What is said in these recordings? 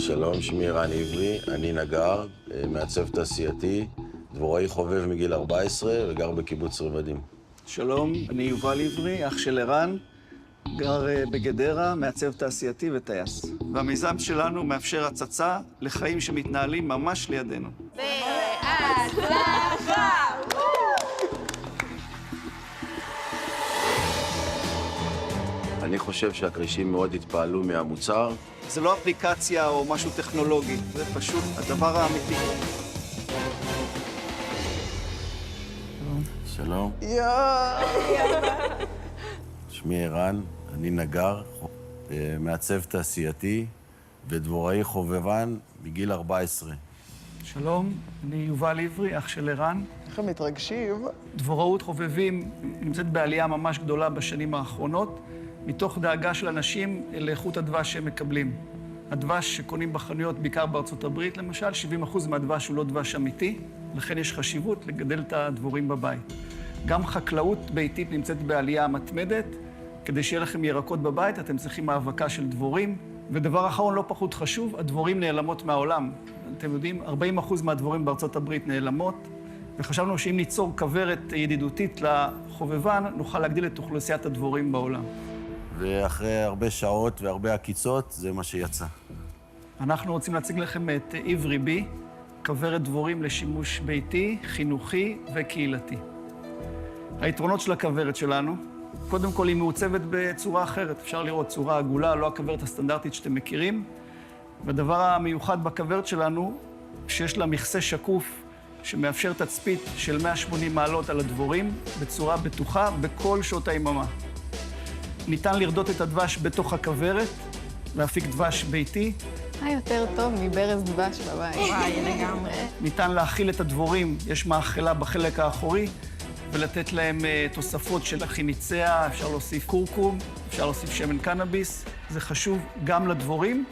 שלום, שמי ערן עברי, אני נגר, מעצב תעשייתי, דבוראי חובב מגיל 14 וגר בקיבוץ רבדים. שלום, אני יובל עברי, אח של ערן, גר בגדרה, מעצב תעשייתי וטייס. והמיזם שלנו מאפשר הצצה לחיים שמתנהלים ממש לידינו. בהצלחה! אני חושב שהכרישים מאוד התפעלו מהמוצר. זה לא אפליקציה או משהו טכנולוגי, זה פשוט הדבר האמיתי. שלום. שמי ערן, אני נגר, מעצב תעשייתי ודבוראי חובבן מגיל 14. שלום, אני יובל עברי, אח של ערן. איך הם מתרגשים? דבוראות חובבים נמצאת בעלייה ממש גדולה בשנים האחרונות, מתוך דאגה של אנשים לאיכות הדבש שהם מקבלים. הדבש שקונים בחנויות, בעיקר בארצות הברית, למשל, 70% מהדבש הוא לא דבש אמיתי, לכן יש חשיבות לגדל את הדבורים בבית. גם חקלאות ביתית נמצאת בעלייה מתמדת. כדי שיהיה לכם ירקות בבית, אתם צריכים האבקה של דבורים. ודבר אחרון לא פחות חשוב, הדבורים נעלמות מהעולם. אתם יודעים, 40% מהדבורים בארצות הברית נעלמות, וחשבנו שאם ניצור כוורת ידידותית לחובבן, נוכל להגדיל את אוכלוסיית הדבורים בעולם. ואחרי הרבה שעות והרבה עקיצות, זה מה שיצא. אנחנו רוצים להציג לכם את עברי בי, כוורת דבורים לשימוש ביתי, חינוכי וקהילתי. היתרונות של הכוורת שלנו, קודם כל היא מעוצבת בצורה אחרת. אפשר לראות צורה עגולה, לא הכוורת הסטנדרטית שאתם מכירים. והדבר המיוחד בכוורת שלנו, שיש לה מכסה שקוף, שמאפשר תצפית של 180 מעלות על הדבורים, בצורה בטוחה בכל שעות היממה. ניתן לרדות את הדבש בתוך הכוורת, להפיק דבש ביתי. מה יותר טוב מברז דבש בבית? וואי, לגמרי. ניתן להאכיל את הדבורים, יש מאכילה בחלק האחורי, ולתת להם תוספות של חיניציה, אפשר להוסיף קורקום, אפשר להוסיף שמן קנאביס. זה חשוב גם לדבורים,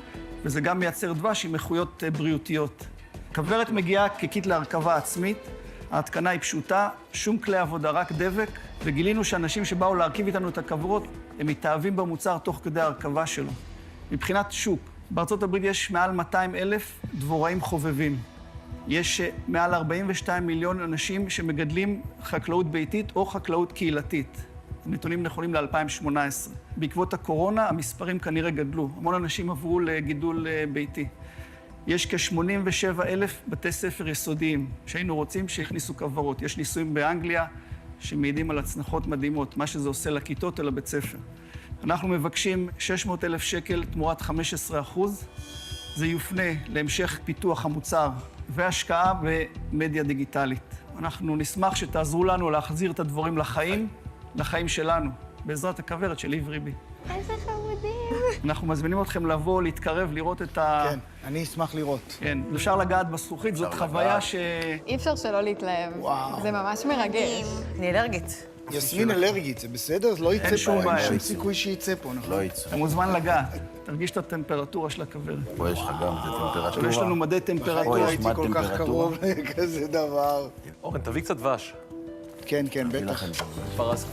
וזה גם מייצר דבש עם איכויות בריאותיות. כוורת מגיעה כקיט להרכבה עצמית, ההתקנה היא פשוטה, שום כלי עבודה, רק דבק, וגילינו שאנשים שבאו להרכיב איתנו את הכוורות, הם מתאהבים במוצר תוך כדי ההרכבה שלו. מבחינת שוק, בארצות הברית יש מעל 200,000 דבוראים חובבים. יש מעל 42 מיליון אנשים שמגדלים חקלאות ביתית או חקלאות קהילתית. נתונים נכונים ל-2018. בעקבות הקורונה, המספרים כנראה גדלו. המון אנשים עברו לגידול ביתי. יש כ-87,000 בתי ספר יסודיים שהיינו רוצים שהכניסו כוורות. יש ניסויים באנגליה שמעידים על הצנחות מדהימות, מה שזה עושה לכיתות אל הבית ספר. אנחנו מבקשים 600,000 שקל תמורת 15%. זה יופנה להמשך פיתוח המוצר והשקעה במדיה דיגיטלית. אנחנו נשמח שתעזרו לנו להחזיר את הדבורים לחיים שלנו, בעזרת הכוורת של עברי בי. איזה חמודים. אנחנו מזמינים אתכם לבוא, להתקרב, לראות את ה... כן, אני אשמח לראות. כן, אפשר לגעת בזכוכית, זאת חוויה ש... אי אפשר שלא להתלהב. וואו. זה ממש מרגש. אני אלרגית. יסמין אלרגית, זה בסדר? זה לא יצא פה. שום בעיה. אין שום סיכוי שיצא פה, נכון? לא יצא. אתה מוזמן לגעת, תרגיש את הטמפרטורה של הכוורת. פה יש לך גם את הטמפרטורה. יש לנו מדי טמפרטורה. יש הייתי מד כל כך טמפרטורה. קרוב לכזה דבר. אורן, תביא קצת דבש. כן, כן, בטח. פרס.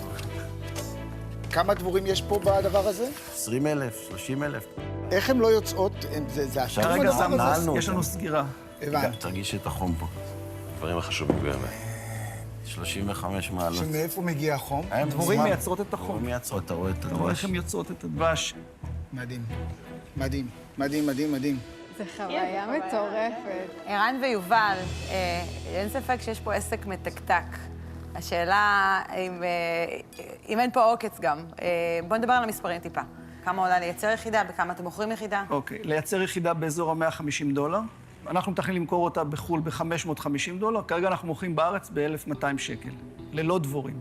כמה דבורים יש פה בדבר הזה? 20,000, 30,000. איך הן לא יוצאות? זה השם כרגע הדבר הזה? נעלנו יש לנו אותם. סגירה. הבנתי. תרגיש את החום פה. דברים החשובים באמת. 35 מעלות. שמאיפה מגיע החום? דבורים מייצרות את החום. דבורים מייצרות, אתה רואה את אתה רואה איך הדבש. הן יוצרות את הדבש. מדהים. מדהים. מדהים, מדהים, מדהים. זו חוויה מטורפת. ערן ויובל, אין ספק שיש פה עסק מתקתק. השאלה אם אין פה עוקץ גם. בואו נדבר על המספרים טיפה. כמה עולה לייצר יחידה, בכמה אתם מוכרים יחידה? אוקיי, לייצר יחידה באזור ה-$150. אנחנו מתכננים למכור אותה בחו"ל ב-$550. כרגע אנחנו מוכרים בארץ ב-1,200 שקל, ללא דבורים.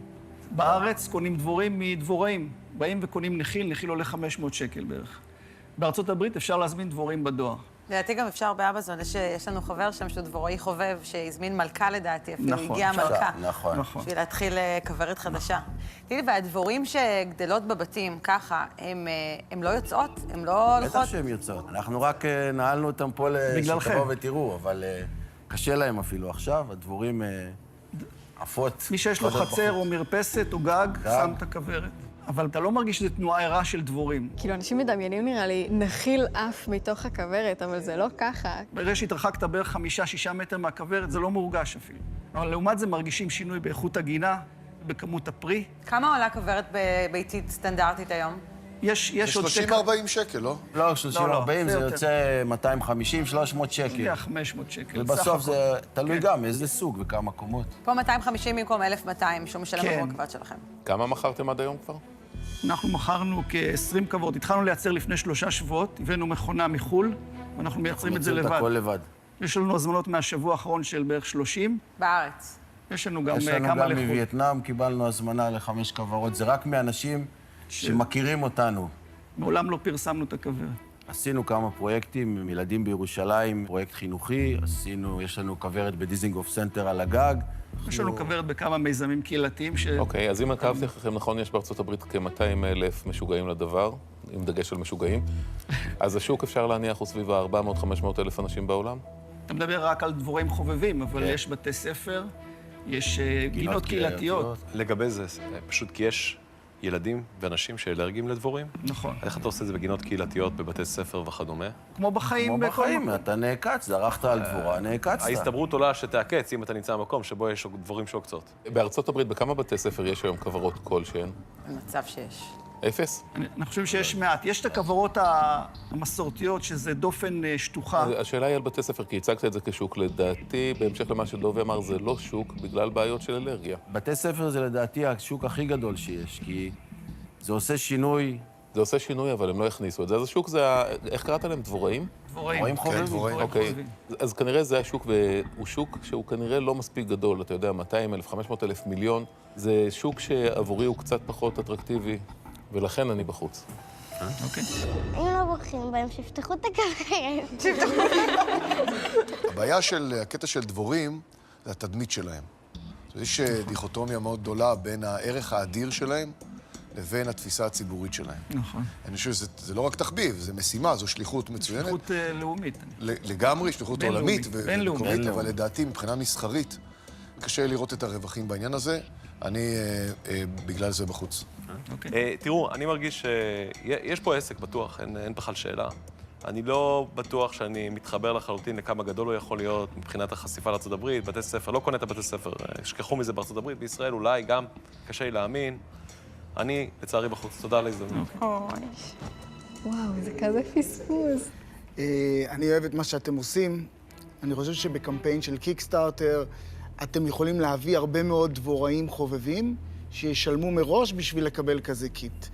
בארץ קונים דבורים מדבוראים. באים וקונים נחיל, נחיל עולה 500 שקל בערך. בארצות הברית אפשר להזמין דבורים בדואר. לדעתי גם אפשר באמזון, יש לנו חבר שם שהוא דבוראי חובב, שהזמין מלכה לדעתי, אפילו נכון, הגיעה אפשר. מלכה. נכון. נכון. בשביל להתחיל כוורת חדשה. תראי, והדבורים שגדלות בבתים ככה, הן לא יוצאות? הן לא הולכות? בטח שהן יוצאות. אנחנו רק נעלנו אותם פה בגללכם. שתבואו ותראו, אבל קשה להם אפילו עכשיו. הדבורים עפות. מי שיש לו קודם חצר פחות. או מרפסת או גג, גג. שם את הכוורת. אבל אתה לא מרגיש שזו תנועה ערה של דבורים. כאילו, אנשים מדמיינים, נראה לי, נחיל אף מתוך הכוורת, אבל זה לא ככה. ברגע שהתרחקת בערך 5-6 מטר מהכוורת, זה לא מורגש אפילו. אבל לעומת זה מרגישים שינוי באיכות הגינה, בכמות הפרי. כמה עולה כוורת ביתית סטנדרטית היום? יש עוד 30-40 שקל, לא? לא, 30-40 זה זה יותר. יוצא 250-300 שקל. זה 500 שקל. ובסוף סך זה הכל. תלוי כן. גם איזה סוג וכמה קומות. פה 250 במקום 1,200, שהוא משלם כן. עבור הכוורת שלכם. כמה מכרתם עד היום כבר? אנחנו מכרנו כ-20 כוורות. התחלנו לייצר לפני 3 שבועות, הבאנו מכונה מחו"ל, ואנחנו מייצרים את זה מייצרים לבד. הכל לבד. יש לנו הזמנות מהשבוע האחרון של בערך 30. בארץ. יש לנו גם יש לנו כמה גם לחו"ל. מווייטנאם, קיבלנו הזמנה ל5 כוורות. זה רק מאנשים שמכירים אותנו. מעולם לא פרסמנו את הכוורת. עשינו כמה פרויקטים עם ילדים בירושלים, פרויקט חינוכי, יש לנו כוורת בדיזינגוף סנטר על הגג. יש לנו כוורת בכמה מיזמים קהילתיים ש... אוקיי, אז אם עקבתי אחריכם נכון, יש בארצות הברית כ-200,000 משוגעים לדבר, עם דגש על משוגעים. אז השוק אפשר להניח הוא סביב ה-400-500 אלף אנשים בעולם? אתה מדבר רק על דבורים חובבים, אבל יש בתי ספר, יש גינות קהילתיות. לגבי זה, פשוט כי יש ילדים ואנשים שאלרגיים לדבורים. נכון. איך אתה עושה את זה בגינות קהילתיות, בבתי ספר וכדומה? כמו בחיים. כמו בכל בחיים, מקום. אתה נעקץ, דרכת על דבורה, נעקצת. ההסתברות עולה שתעקץ אם אתה נמצא במקום שבו יש דבורים שעוקצות. בארצות הברית, בכמה בתי ספר יש היום כוורות כלשהן? במצב שיש. 0? אני חושב שיש מעט. יש את הכוורות המסורתיות, שזה דופן שטוחה. השאלה היא על בתי ספר, כי הצגת את זה כשוק. לדעתי, בהמשך למה שדובי אמר, זה לא שוק בגלל בעיות של אלרגיה. בתי ספר זה לדעתי השוק הכי גדול שיש, כי זה עושה שינוי. זה עושה שינוי, אבל הם לא הכניסו את זה. אז השוק זה, איך קראת להם? דבוראים? דבוראים חובבים. דבוראים. אוקיי. אז כנראה זה השוק, והוא שוק שהוא כנראה לא מספיק גדול. אתה יודע, 200,000, 500,000, מיליון. זה שוק שעבורי הוא קצת פחות אטרקטיבי, ולכן אני בחוץ. אוקיי. אם לא בוחרים בהם, שיפתחו את הכוורת. הבעיה של הקטע של דבורים זה התדמית שלהם. יש דיכוטומיה מאוד גדולה בין הערך האדיר שלהם לבין התפיסה הציבורית שלהם. נכון. אני חושב שזה לא רק תחביב, זה משימה, זו שליחות מצוינת. שליחות לאומית. לגמרי, שליחות בינלאומית, עולמית בינלאומית. ומקורית, אבל לדעתי, מבחינה מסחרית, קשה לראות את הרווחים בעניין הזה. אני בגלל זה בחוץ. אוקיי. תראו, אני מרגיש שיש פה עסק בטוח, אין בכלל שאלה. אני לא בטוח שאני מתחבר לחלוטין לכמה גדול הוא יכול להיות מבחינת החשיפה לארצות הברית, בתי ספר, לא קונה את הבתי ספר, שכחו מזה בארצות הברית, בישראל אולי גם קשה לי להאמין. אני, לצערי, בחוץ. תודה על ההזדמנות. וואו, זה כזה פספוס. אני אוהב את מה שאתם עושים. אני חושב שבקמפיין של קיקסטארטר אתם יכולים להביא הרבה מאוד דבוראים חובבים שישלמו מראש בשביל לקבל כזה קיט.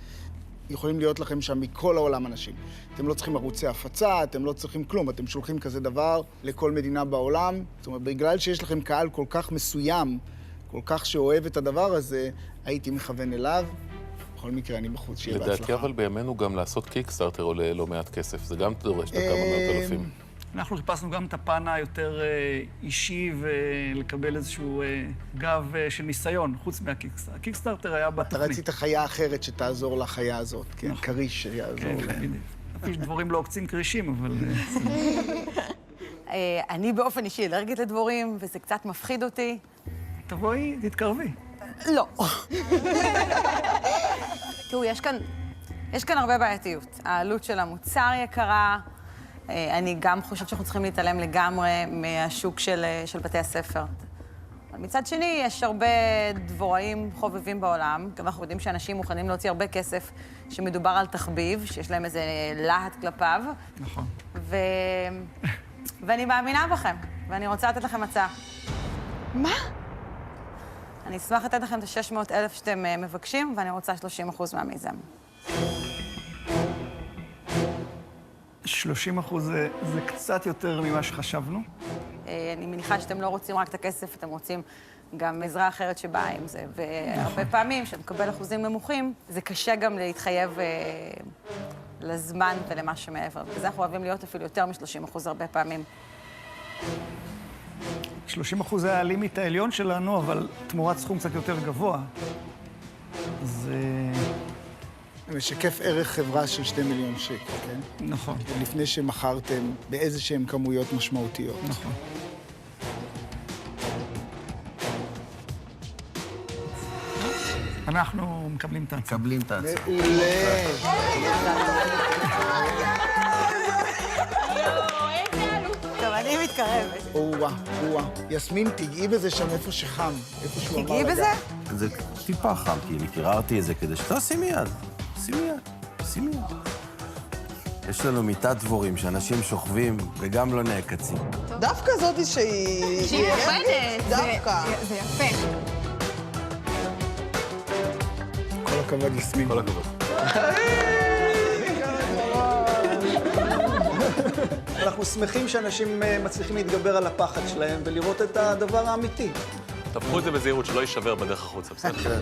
יכולים להיות לכם שם מכל העולם אנשים. אתם לא צריכים ערוצי הפצה, אתם לא צריכים כלום, אתם שולחים כזה דבר לכל מדינה בעולם. זאת אומרת, בגלל שיש לכם קהל כל כך מסוים, כל כך שאוהב את הדבר הזה, הייתי מכוון אליו. בכל מקרה, אני בחוץ, שיהיה בהצלחה. לדעתי, אבל בימינו גם לעשות קיקסטארטר עולה לא מעט כסף. זה גם דורש את כמה מאות אלפים. אנחנו חיפשנו גם את הפן היותר אישי ולקבל איזשהו גב של ניסיון, חוץ מהקיקסטארטר. הקיקסטארטר היה אתה בתוכנית. רצית חיה אחרת שתעזור לחיה הזאת, כן? כריש שיעזור כן, להם. בדיוק. אפילו דבורים לא עוקצים כרישים, אבל... אני באופן אישי אלרגית לדבורים, וזה קצת מפחיד אותי. תבואי, תתקרבי. לא. תראו, יש כאן הרבה בעייתיות. העלות של המוצר יקרה. אני גם חושבת שאנחנו צריכים להתעלם לגמרי מהשוק של בתי הספר. אבל מצד שני, יש הרבה דבוראים חובבים בעולם. גם אנחנו יודעים שאנשים מוכנים להוציא הרבה כסף שמדובר על תחביב, שיש להם איזה להט כלפיו. נכון. ואני מאמינה בכם, ואני רוצה לתת לכם הצעה. מה? אני אשמח לתת לכם את ה-600,000 שאתם מבקשים, ואני רוצה 30% מהמיזם. 30% זה קצת יותר ממה שחשבנו. אני מניחה שאתם לא רוצים רק את הכסף, אתם רוצים גם עזרה אחרת שבאה עם זה. והרבה פעמים, כשאתה מקבל אחוזים נמוכים, זה קשה גם להתחייב לזמן ולמה שמעבר. בגלל זה אנחנו אוהבים להיות אפילו יותר מ-30% הרבה פעמים. 30% זה הלימיט העליון שלנו, אבל תמורת סכום קצת יותר גבוה. זה... משקף ערך חברה של 2 מיליון שקל, כן? נכון. לפני שמכרתם באיזשהם כמויות משמעותיות. נכון. אנחנו מקבלים את ההצעה. מקבלים את ההצעה. טוב, אני מתקרבת. או-אה. יסמין, תיגעי בזה שם איפה שחם, איפה שהוא אמר תגיעי לגעת. בזה? זה טיפה חם, כי אני קיררתי את זה כדי שימי יד. שימי יד. יש לנו מיטת דבורים שאנשים שוכבים וגם לא נעקצים. דווקא זאתי שהיא... שהיא מוכנת. דווקא. זה יפה. כל הכבוד, יסמין. כל הכבוד. אנחנו שמחים שאנשים מצליחים להתגבר על הפחד שלהם ולראות את הדבר האמיתי. תפכו את זה בזהירות, שלא יישבר בדרך החוצה, בסדר?